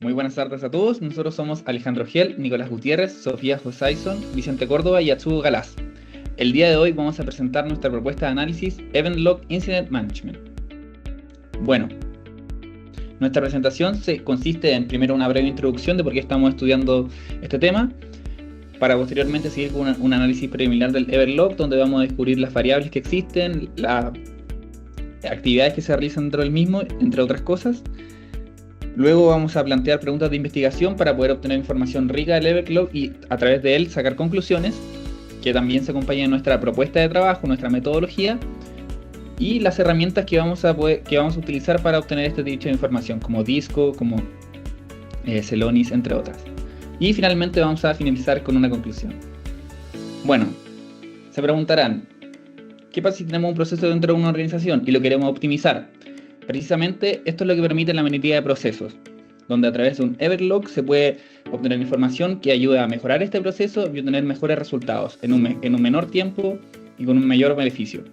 Muy buenas tardes a todos. Nosotros somos Alejandro Giel, Nicolás Gutiérrez, Sofía Josaison, Vicente Córdoba y Atsuko Galás. El día de hoy vamos a presentar nuestra propuesta de análisis Event Log Incident Management. Bueno, nuestra presentación consiste en primero una breve introducción de por qué estamos estudiando este tema, para posteriormente seguir con un análisis preliminar del Event Log, donde vamos a descubrir las variables que existen, las actividades que se realizan dentro del mismo, entre otras cosas. Luego vamos a plantear preguntas de investigación para poder obtener información rica del Event Log y a través de él sacar conclusiones, que también se acompañan de nuestra propuesta de trabajo, nuestra metodología y las herramientas que vamos a utilizar para obtener este tipo de información, como Disco, como Celonis, entre otras. Y finalmente vamos a finalizar con una conclusión. Bueno, se preguntarán, ¿qué pasa si tenemos un proceso dentro de una organización y lo queremos optimizar? Precisamente esto es lo que permite la minería de procesos, donde a través de un Event Log se puede obtener información que ayude a mejorar este proceso y obtener mejores resultados en un menor tiempo y con un mayor beneficio.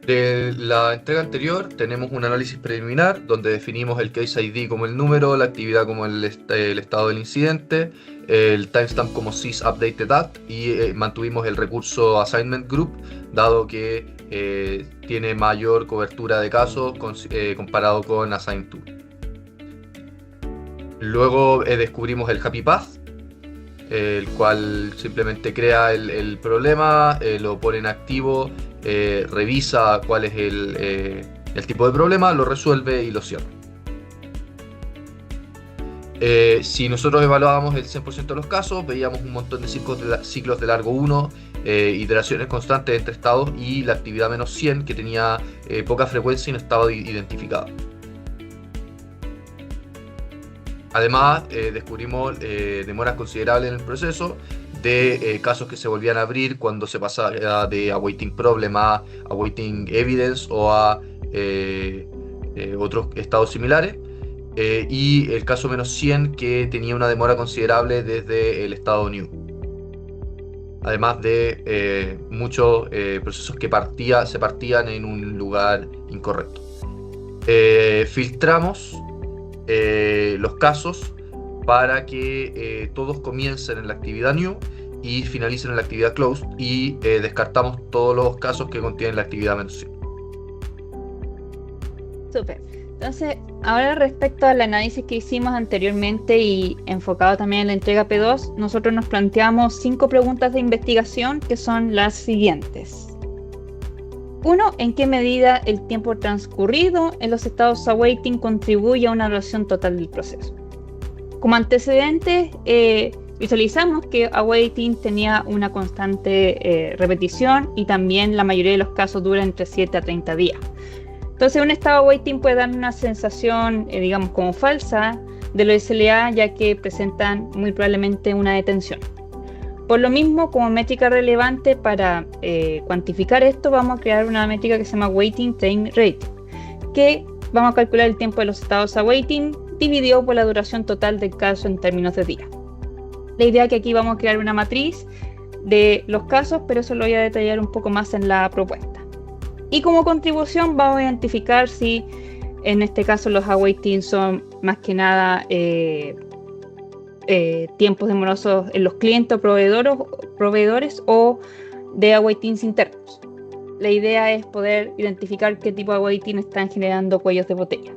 De la entrega anterior tenemos un análisis preliminar donde definimos el case ID como el número, la actividad como el estado del incidente, el timestamp como sysupdated@, y mantuvimos el recurso assignment group dado que tiene mayor cobertura de casos comparado con assign_to. Luego descubrimos el happy path, el cual simplemente crea el problema, lo pone en activo, revisa cuál es el tipo de problema, lo resuelve y lo cierra. Si nosotros evaluábamos el 100% de los casos, veíamos un montón de ciclos de largo 1, iteraciones constantes entre estados y la actividad -100 que tenía poca frecuencia y no estaba identificada. Además, descubrimos demoras considerables en el proceso de casos que se volvían a abrir cuando se pasaba de awaiting problem a awaiting evidence o a otros estados similares, y el caso -100 que tenía una demora considerable desde el estado new. Además de muchos procesos que se partían en un lugar incorrecto. Filtramos los casos para que todos comiencen en la actividad new y finalicen en la actividad closed, y descartamos todos los casos que contienen la actividad -100. Súper. Entonces, ahora respecto al análisis que hicimos anteriormente y enfocado también en la entrega P2, nosotros nos planteamos 5 preguntas de investigación que son las siguientes. 1. ¿En qué medida el tiempo transcurrido en los estados awaiting contribuye a una evaluación total del proceso? Como antecedente, visualizamos que awaiting tenía una constante repetición y también la mayoría de los casos dura entre 7 a 30 días. Entonces, un estado awaiting puede dar una sensación, digamos, como falsa de los SLA, ya que presentan muy probablemente una detención. Por lo mismo, como métrica relevante para cuantificar esto, vamos a crear una métrica que se llama Waiting Time Rate, que vamos a calcular el tiempo de los estados awaiting dividido por la duración total del caso en términos de días. La idea es que aquí vamos a crear una matriz de los casos, pero eso lo voy a detallar un poco más en la propuesta. Y como contribución vamos a identificar si en este caso los awaiting son más que nada tiempos demorosos en los clientes o proveedores o de awaitings internos. La idea es poder identificar qué tipo de awaiting están generando cuellos de botella.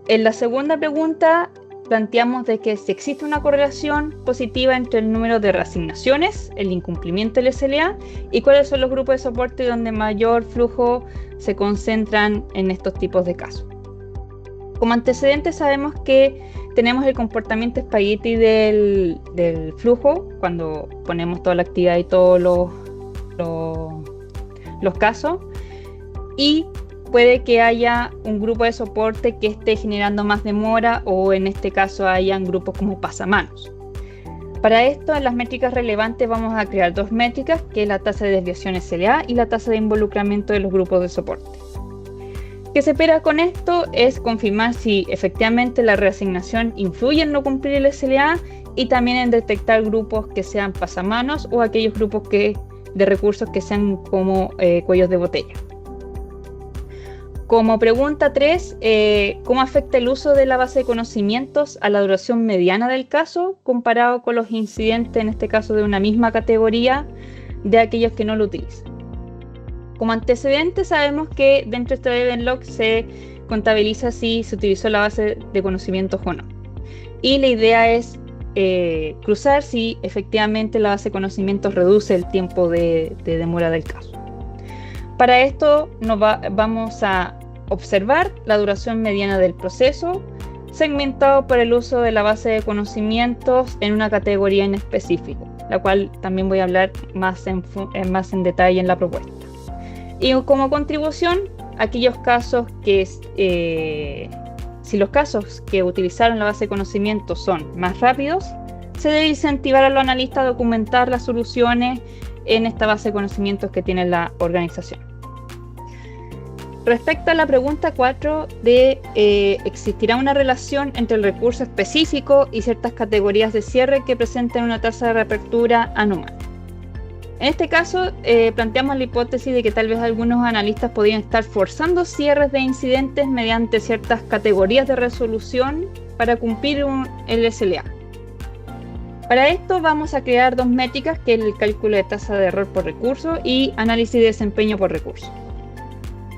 En la segunda pregunta planteamos de que si existe una correlación positiva entre el número de reasignaciones, el incumplimiento del SLA y cuáles son los grupos de soporte donde mayor flujo se concentran en estos tipos de casos. Como antecedente sabemos que tenemos el comportamiento spaghetti del flujo cuando ponemos toda la actividad y todos los casos, y puede que haya un grupo de soporte que esté generando más demora, o en este caso hayan grupos como pasamanos. Para esto, en las métricas relevantes vamos a crear 2 métricas, que es la tasa de desviación SLA y la tasa de involucramiento de los grupos de soporte. ¿Qué se espera con esto? Es confirmar si efectivamente la reasignación influye en no cumplir el SLA y también en detectar grupos que sean pasamanos o aquellos grupos de recursos que sean como cuellos de botella. Como pregunta 3, ¿cómo afecta el uso de la base de conocimientos a la duración mediana del caso comparado con los incidentes, en este caso de una misma categoría, de aquellos que no lo utilizan? Como antecedente sabemos que dentro de este event log se contabiliza si se utilizó la base de conocimientos o no. Y la idea es cruzar si efectivamente la base de conocimientos reduce el tiempo de demora del caso. Para esto vamos a observar la duración mediana del proceso, segmentado por el uso de la base de conocimientos en una categoría en específico, la cual también voy a hablar más en detalle en la propuesta. Y como contribución, aquellos casos si los casos que utilizaron la base de conocimientos son más rápidos, se debe incentivar a los analistas a documentar las soluciones en esta base de conocimientos que tiene la organización. Respecto a la pregunta 4 de ¿existirá una relación entre el recurso específico y ciertas categorías de cierre que presenten una tasa de reapertura anual? En este caso, planteamos la hipótesis de que tal vez algunos analistas podrían estar forzando cierres de incidentes mediante ciertas categorías de resolución para cumplir el SLA. Para esto vamos a crear dos métricas, que es el cálculo de tasa de error por recurso y análisis de desempeño por recurso.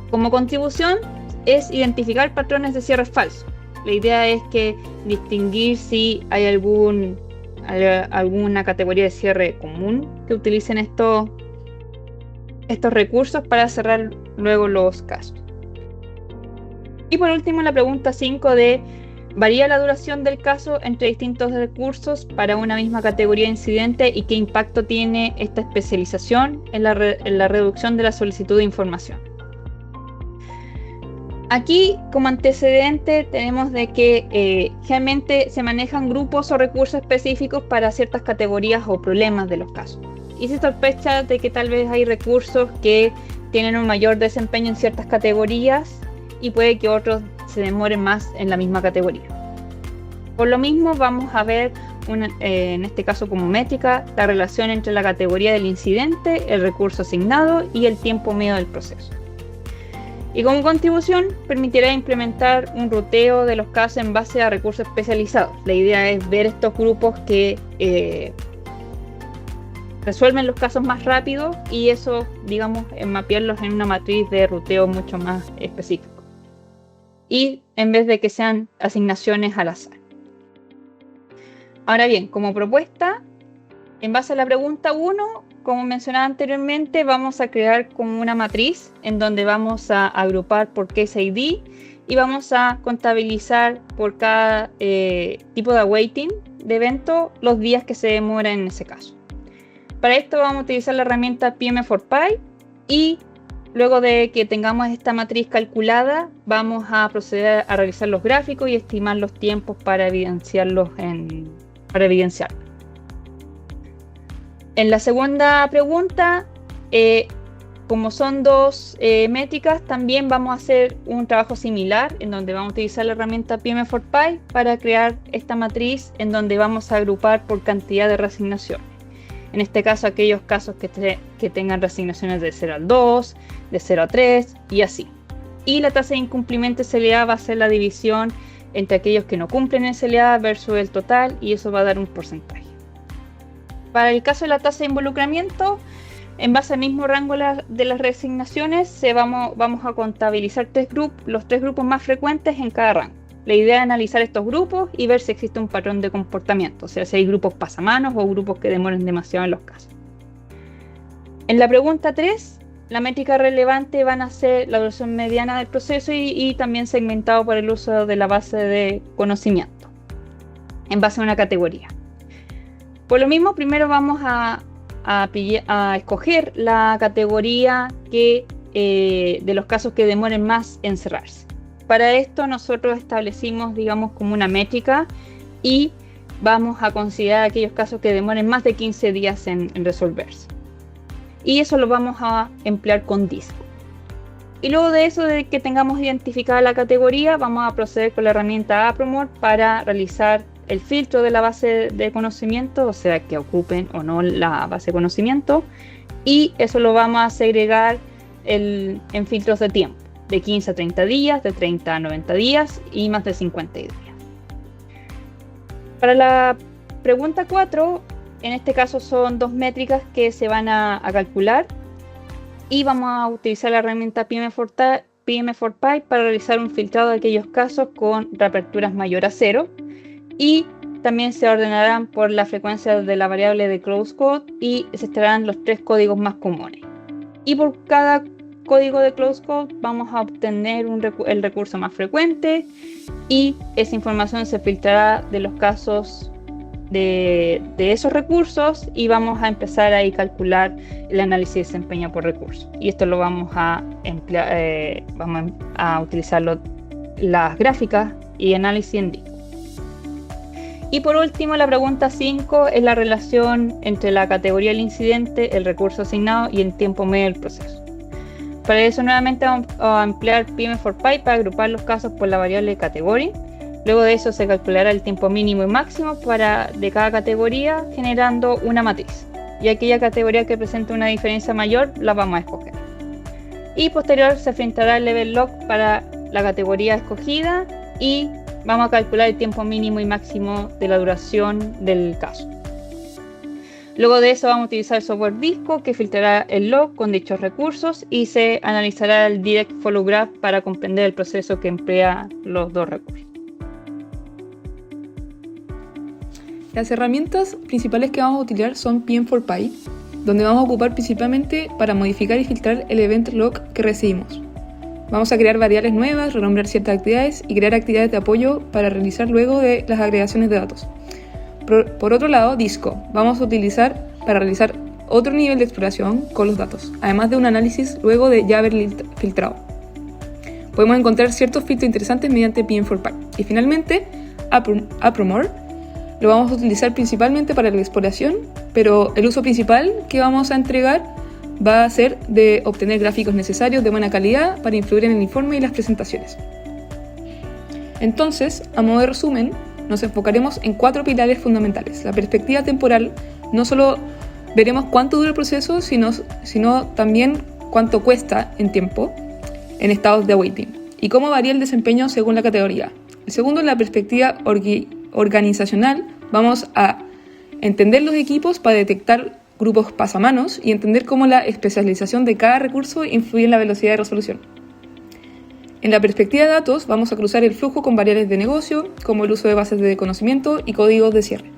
Como contribución es identificar patrones de cierre falso. La idea es que distinguir si hay alguna categoría de cierre común que utilicen estos recursos para cerrar luego los casos. Y por último, la pregunta 5 de ¿varía la duración del caso entre distintos recursos para una misma categoría de incidente y qué impacto tiene esta especialización en la reducción de la solicitud de información? Aquí, como antecedente, tenemos de que generalmente se manejan grupos o recursos específicos para ciertas categorías o problemas de los casos. Y se sospecha de que tal vez hay recursos que tienen un mayor desempeño en ciertas categorías y puede que otros se demoren más en la misma categoría. Por lo mismo, vamos a ver, en este caso como métrica, la relación entre la categoría del incidente, el recurso asignado y el tiempo medio del proceso. Y como contribución, permitirá implementar un ruteo de los casos en base a recursos especializados. La idea es ver estos grupos que resuelven los casos más rápido y eso, digamos, mapearlos en una matriz de ruteo mucho más específico. Y en vez de que sean asignaciones al azar. Ahora bien, como propuesta, en base a la pregunta 1, como mencionaba anteriormente, vamos a crear como una matriz en donde vamos a agrupar por case ID y vamos a contabilizar por cada tipo de awaiting de evento los días que se demora en ese caso. Para esto vamos a utilizar la herramienta PM4Py y luego de que tengamos esta matriz calculada, vamos a proceder a realizar los gráficos y estimar los tiempos para evidenciarlos. En la segunda pregunta, como son dos métricas, también vamos a hacer un trabajo similar en donde vamos a utilizar la herramienta PM4Py para crear esta matriz en donde vamos a agrupar por cantidad de reasignaciones. En este caso, aquellos casos que tengan reasignaciones de 0 al 2, de 0 a 3 y así. Y la tasa de incumplimiento SLA va a ser la división entre aquellos que no cumplen SLA versus el total y eso va a dar un porcentaje. Para el caso de la tasa de involucramiento, en base al mismo rango de las reasignaciones, vamos a contabilizar los tres grupos más frecuentes en cada rango. La idea es analizar estos grupos y ver si existe un patrón de comportamiento, o sea, si hay grupos pasamanos o grupos que demoran demasiado en los casos. En la pregunta 3, la métrica relevante van a ser la duración mediana del proceso y también segmentado por el uso de la base de conocimiento, en base a una categoría. Por lo mismo, primero vamos a escoger la categoría de los casos que demoren más en cerrarse. Para esto nosotros establecimos, digamos, como una métrica y vamos a considerar aquellos casos que demoren más de 15 días en resolverse. Y eso lo vamos a emplear con disco. Y luego de eso, de que tengamos identificada la categoría, vamos a proceder con la herramienta Apromore para realizar el filtro de la base de conocimiento, o sea, que ocupen o no la base de conocimiento, y eso lo vamos a segregar en filtros de tiempo. de 15 a 30 días, de 30 a 90 días y más de 50 días. Para la pregunta 4, en este caso son 2 métricas que se van a calcular y vamos a utilizar la herramienta PM4Py para realizar un filtrado de aquellos casos con reaperturas mayor a 0 y también se ordenarán por la frecuencia de la variable de close code y se estarán los 3 códigos más comunes. Y por cada código de close code vamos a obtener el recurso más frecuente y esa información se filtrará de los casos de esos recursos y vamos a empezar a calcular el análisis de desempeño por recurso. Y esto lo vamos a emplear, vamos a utilizar las gráficas y análisis en disco. Y por último, la pregunta 5 es la relación entre la categoría del incidente, el recurso asignado y el tiempo medio del proceso. Para eso nuevamente vamos a emplear PM4Py para agrupar los casos por la variable category. Luego de eso se calculará el tiempo mínimo y máximo de cada categoría generando una matriz. Y aquella categoría que presente una diferencia mayor la vamos a escoger. Y posterior se enfrentará el level log para la categoría escogida y vamos a calcular el tiempo mínimo y máximo de la duración del caso. Luego de eso vamos a utilizar el software Disco que filtrará el log con dichos recursos y se analizará el Direct Follow Graph para comprender el proceso que emplea los 2 recursos. Las herramientas principales que vamos a utilizar son PM4Py, donde vamos a ocupar principalmente para modificar y filtrar el event log que recibimos. Vamos a crear variables nuevas, renombrar ciertas actividades y crear actividades de apoyo para realizar luego de las agregaciones de datos. Por otro lado, Disco vamos a utilizar para realizar otro nivel de exploración con los datos, además de un análisis luego de ya haber filtrado. Podemos encontrar ciertos filtros interesantes mediante PM4Py. Y finalmente, Apromore lo vamos a utilizar principalmente para la exploración, pero el uso principal que vamos a entregar va a ser de obtener gráficos necesarios de buena calidad para influir en el informe y las presentaciones. Entonces, a modo de resumen, nos enfocaremos en 4 pilares fundamentales. La perspectiva temporal, no solo veremos cuánto dura el proceso, sino también cuánto cuesta en tiempo en estados de awaiting y cómo varía el desempeño según la categoría. El segundo, en la perspectiva organizacional, vamos a entender los equipos para detectar grupos pasamanos y entender cómo la especialización de cada recurso influye en la velocidad de resolución. En la perspectiva de datos, vamos a cruzar el flujo con variables de negocio, como el uso de bases de conocimiento y códigos de cierre,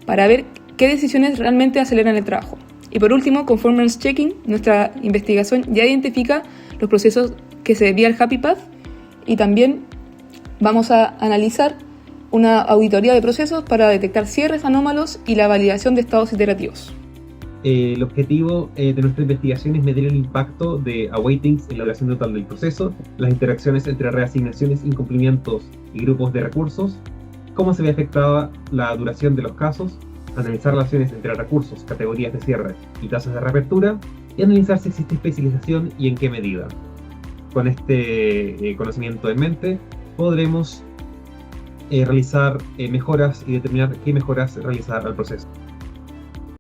para ver qué decisiones realmente aceleran el trabajo. Y por último, con Performance Checking, nuestra investigación ya identifica los procesos que se desvía el Happy Path y también vamos a analizar una auditoría de procesos para detectar cierres anómalos y la validación de estados iterativos. El objetivo de nuestra investigación es medir el impacto de awaitings en la duración total del proceso, las interacciones entre reasignaciones, incumplimientos y grupos de recursos, cómo se ve afectada la duración de los casos, analizar relaciones entre recursos, categorías de cierre y tasas de reapertura, y analizar si existe especialización y en qué medida. Con este conocimiento en mente, podremos realizar mejoras y determinar qué mejoras realizar al proceso.